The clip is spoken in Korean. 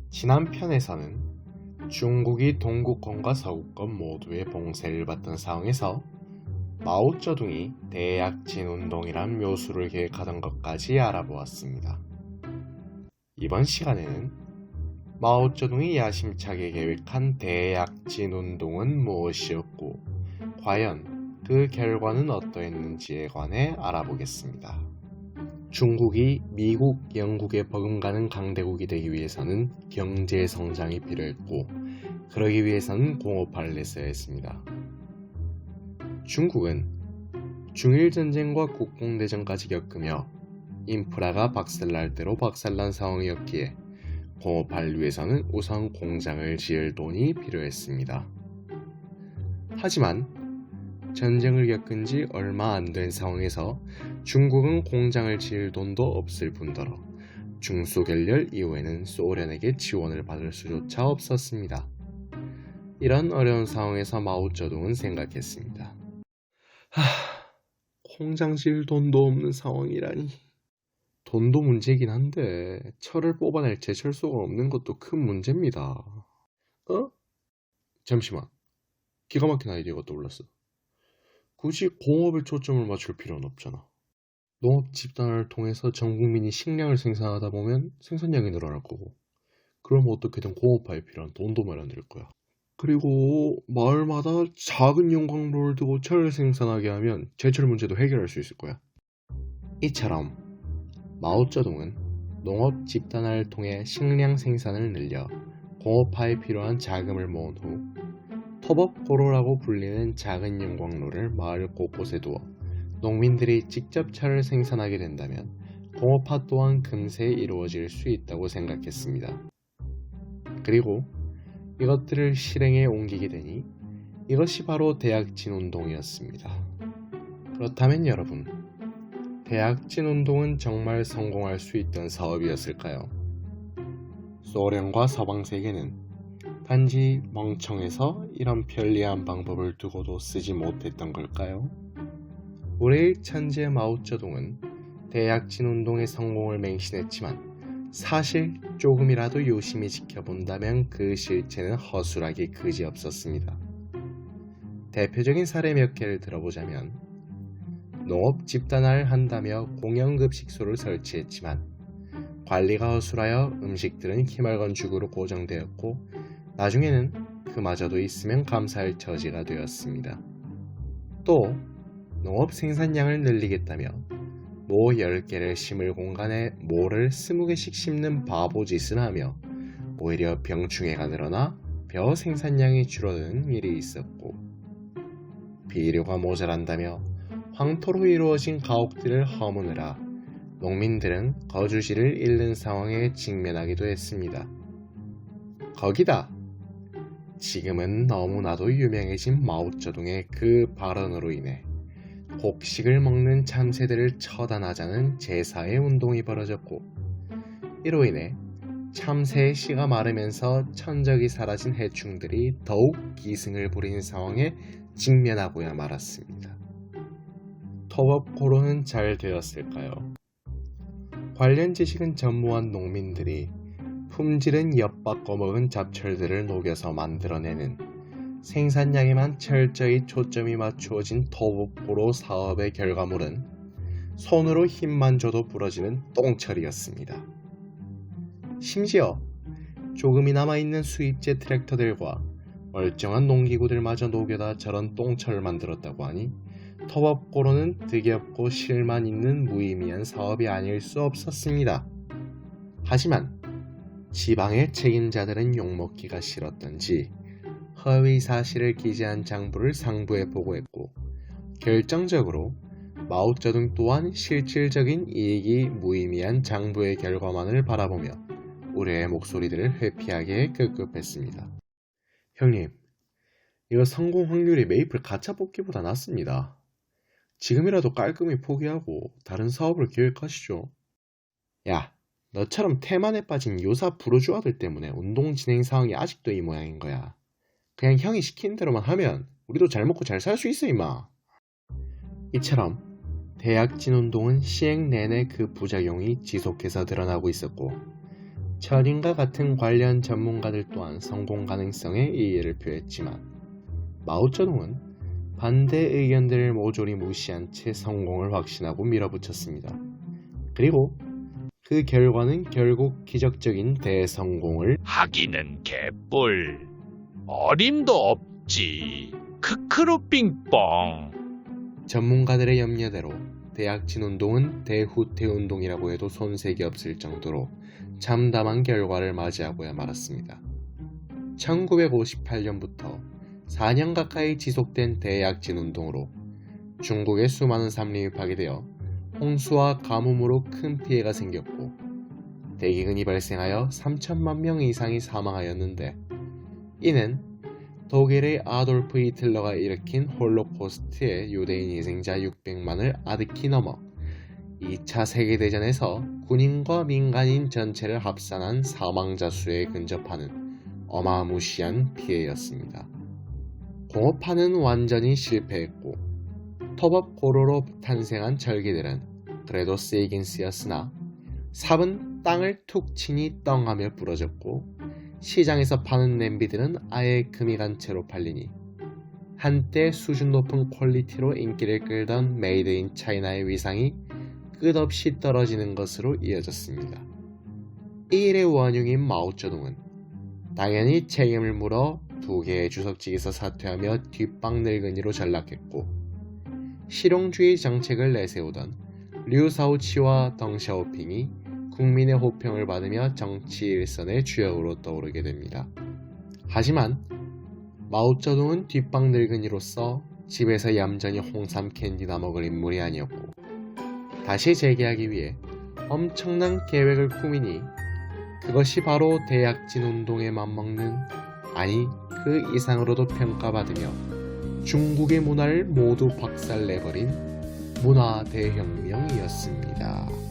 지난 편에서는 중국이 동구권과 서구권 모두의 봉쇄를 받던 상황에서 마오쩌둥이 대약진운동이란 묘수를 계획하던 것까지 알아보았습니다. 이번 시간에는 마오쩌둥이 야심차게 계획한 대약진운동은 무엇이었고 과연 그 결과는 어떠했는지에 관해 알아보겠습니다. 중국이 미국, 영국에 버금가는 강대국이 되기 위해서는 경제 성장이 필요했고 그러기 위해서는 공업화를 했어야 했습니다. 중국은 중일전쟁과 국공대전까지 겪으며 인프라가 박살날 대로 박살난 상황이었기에 공업화를 위해서는 우선 공장을 지을 돈이 필요했습니다. 하지만 전쟁을 겪은 지 얼마 안 된 상황에서 중국은 공장을 지을 돈도 없을 뿐더러 중소결렬 이후에는 소련에게 지원을 받을 수조차 없었습니다. 이런 어려운 상황에서 마오쩌둥은 생각했습니다. 공장 지을 돈도 없는 상황이라니. 돈도 문제긴 한데 철을 뽑아낼 제철소가 없는 것도 큰 문제입니다. 잠시만. 기가 막힌 아이디어가 떠올랐어. 굳이 공업에 초점을 맞출 필요는 없잖아. 농업 집단을 통해서 전 국민이 식량을 생산하다 보면 생산량이 늘어날 거고 그럼 어떻게든 공업화에 필요한 돈도 마련될 거야. 그리고 마을마다 작은 용광로를 두고 철을 생산하게 하면 제철 문제도 해결할 수 있을 거야. 이처럼 마오쩌둥은 농업 집단화를 통해 식량 생산을 늘려 공업화에 필요한 자금을 모은 후 터벅고로라고 불리는 작은 용광로를 마을 곳곳에 두어 농민들이 직접 철을 생산하게 된다면 공업화 또한 금세 이루어질 수 있다고 생각했습니다. 그리고 이것들을 실행에 옮기게 되니 이것이 바로 대약진운동이었습니다. 그렇다면 여러분, 대약진운동은 정말 성공할 수 있던 사업이었을까요? 소련과 서방 세계는 단지 멍청해서 이런 편리한 방법을 두고도 쓰지 못했던 걸까요? 우리의 천재 마오쩌둥은 대약진운동의 성공을 맹신했지만 사실 조금이라도 유심히 지켜본다면 그 실체는 허술하기 그지없었습니다. 대표적인 사례 몇 개를 들어보자면 농업 집단화를 한다며 공영급식소를 설치했지만 관리가 허술하여 음식들은 희말건축으로 고정되었고 나중에는 그마저도 있으면 감사할 처지가 되었습니다. 또 농업 생산량을 늘리겠다며 모 10개를 심을 공간에 모를 20개씩 심는 바보짓을 하며 오히려 병충해가 늘어나 벼 생산량이 줄어드는 일이 있었고 비료가 모자란다며 황토로 이루어진 가옥들을 허무느라 농민들은 거주지를 잃는 상황에 직면하기도 했습니다. 거기다 지금은 너무나도 유명해진 마오쩌둥의 그 발언으로 인해 곡식을 먹는 참새들을 처단하자는 제4의 운동이 벌어졌고 이로 인해 참새의 씨가 마르면서 천적이 사라진 해충들이 더욱 기승을 부리는 상황에 직면하고야 말았습니다. 터벅고로는 잘 되었을까요? 관련 지식은 전무한 농민들이 품질은 엿바꿔 먹은 잡철들을 녹여서 만들어내는 생산량에만 철저히 초점이 맞추어진 터벅고로 사업의 결과물은 손으로 힘만 줘도 부러지는 똥철이었습니다. 심지어 조금이 남아있는 수입제 트랙터들과 멀쩡한 농기구들마저 녹여다 저런 똥철을 만들었다고 하니 터벅고로는 득이 없고 실만 있는 무의미한 사업이 아닐 수 없었습니다. 하지만 지방의 책임자들은 욕먹기가 싫었던지 허위 사실을 기재한 장부를 상부에 보고했고 결정적으로 마오쩌둥 또한 실질적인 이익이 무의미한 장부의 결과만을 바라보며 우리의 목소리들을 회피하기에 급급했습니다. 형님, 이거 성공 확률이 메이플 가차 뽑기보다 낮습니다. 지금이라도 깔끔히 포기하고 다른 사업을 계획하시죠. 야, 너처럼 태만에 빠진 요사 부르주아들 때문에 운동 진행 상황이 아직도 이 모양인 거야. 그냥 형이 시키는 대로만 하면 우리도 잘 먹고 잘 살 수 있어 임마. 이처럼 대약진운동은 시행 내내 그 부작용이 지속해서 드러나고 있었고 철인과 같은 관련 전문가들 또한 성공 가능성에 이의를 표했지만 마오쩌둥은 반대 의견들을 모조리 무시한 채 성공을 확신하고 밀어붙였습니다. 그리고 그 결과는 결국 기적적인 대성공을 하기는 개뿔. 어림도 없지. 크크루 빙뽕. 전문가들의 염려대로 대학 진운동은 대후퇴운동이라고 해도 손색이 없을 정도로 참담한 결과를 맞이하고야 말았습니다. 1958년부터 4년 가까이 지속된 대약 진운동으로 중국의 수많은 산림이 파괴되어 홍수와 가뭄으로 큰 피해가 생겼고 대기근이 발생하여 3천만 명 이상이 사망하였는데 이는 독일의 아돌프 히틀러가 일으킨 홀로코스트의 유대인 희생자 600만을 아득히 넘어 2차 세계대전에서 군인과 민간인 전체를 합산한 사망자 수에 근접하는 어마무시한 피해였습니다. 공업화는 완전히 실패했고 토법 고로로 탄생한 절기들은 그래도 쓰이긴 쓰였으나 삽은 땅을 툭 치니 떵하며 부러졌고 시장에서 파는 냄비들은 아예 금이 간 채로 팔리니 한때 수준 높은 퀄리티로 인기를 끌던 메이드 인 차이나의 위상이 끝없이 떨어지는 것으로 이어졌습니다. 이 일의 원흉인 마오쩌둥은 당연히 책임을 물어 2개의 주석직에서 사퇴하며 뒷방 늙은이로 전락했고 실용주의 정책을 내세우던 류사오치와 덩샤오핑이 국민의 호평을 받으며 정치 일선의 주역으로 떠오르게 됩니다. 하지만 마오쩌둥은 뒷방 늙은이로서 집에서 얌전히 홍삼 캔디나 먹을 인물이 아니었고 다시 재개하기 위해 엄청난 계획을 꾸미니 그것이 바로 대약진 운동에 맞먹는 아니 그 이상으로도 평가받으며 중국의 문화를 모두 박살내버린 문화 대혁명이었습니다.